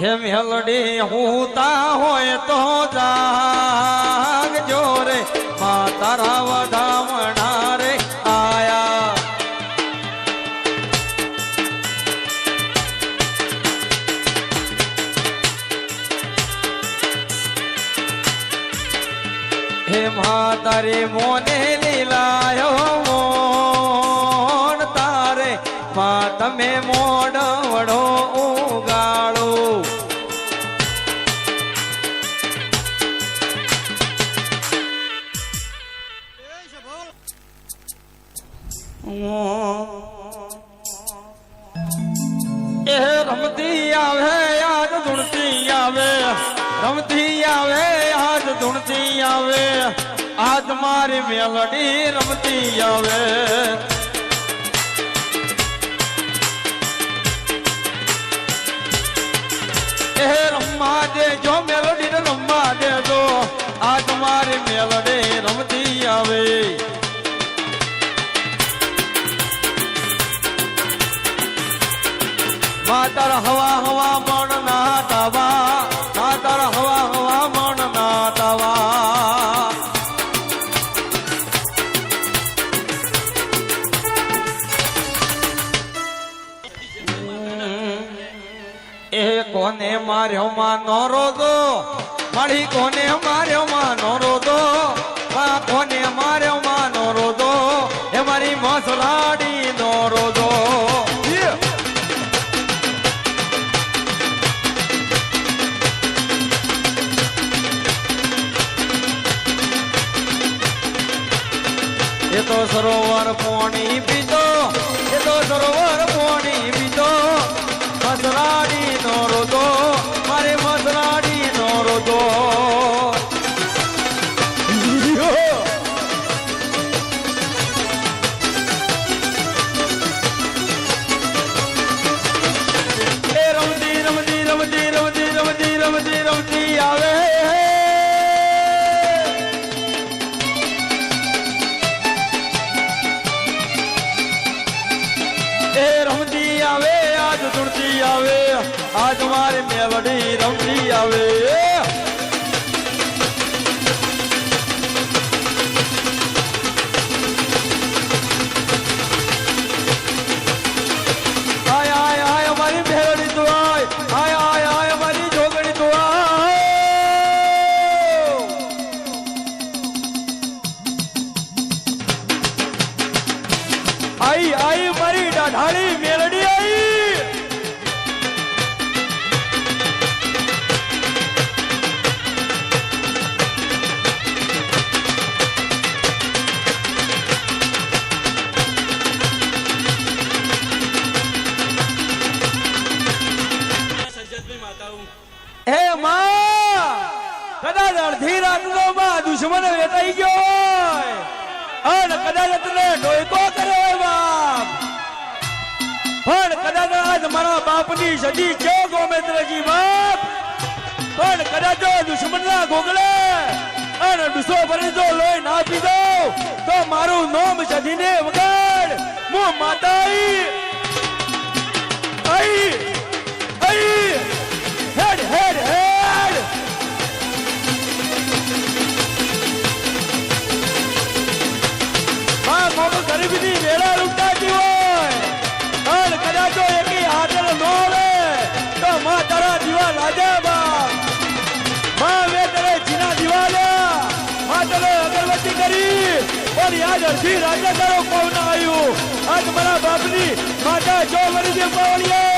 હે મેલડી હુતા હોય તો જાગજો રે મા તારા વધામણા રે આયા હે મા તારી મોને લીલાયો મોણ તારે મા તમે મોડવડો ઉગાડો એ રમતી આવે યાદ ધૂણતી આવે રમતી આવે યાદ ધૂણતી આવે આજ મારી મેલડી રમતી આવે એ રમવા દેજો મેલડી ને રમવા દેજો આજ મારી મેલડી રમતી આવે માતર હવા હવા મણ ના તાવા માતર હવા હવા મણ ના તાવા એ કોને માર્યો માં નો રોદો મારી કોને માર્યો માં નો રોદો કોને માર્યો માં નો રોદો એ મારી મસલાડી નો રોદો એ તો સરોવર પાણી પીતો એ તો સરોવર પાણી પીતો મસરાડી નો રોદો મારે મસરાડી નો રોદો એ રમતી રમતી રમતી રમતી રમતી રમતી રમતી આવે રમતી આવે આજ ધૂણતી આવે આજ મારી મેલડી રમતી આવે આય આય આય મારી મેલડી તું આય આય આય આય મારી જોગણી તું આઈ આઈ મારી ડાઢાળી મેલડી આઈ હે માં કદાચ અડધી રાતનો માં દુશ્મન વેટાઈ ગયો હોય અને કદાચ તને ડોયકો કર્યો હોય બાપ પણ કદાચ આજ મારા બાપની સદી છે ગોમેન્દ્રજી બાપ પણ કદાચ દુશ્મનના ગોગલે અને ડુસો ભરી જો લોહી ના પીધો તો મારું નામ સદીને વગાડ હું માતાઈ આઈ આઈ હેડ હેડ હેડ આ મોટો ગરીબની વેળા લૂંટાતી હોય અને કદાચ એકી હાજર ન આવે તો માં તારા દીવા લાજે બાપ માં વે તને જીના દીવાલા માં તને અગરબત્તી કરી પણ યાદ અડધી રાજા તારો કોણ આવ્યું આજ મારા બાપની માતા જો મરી દે પાવળીએ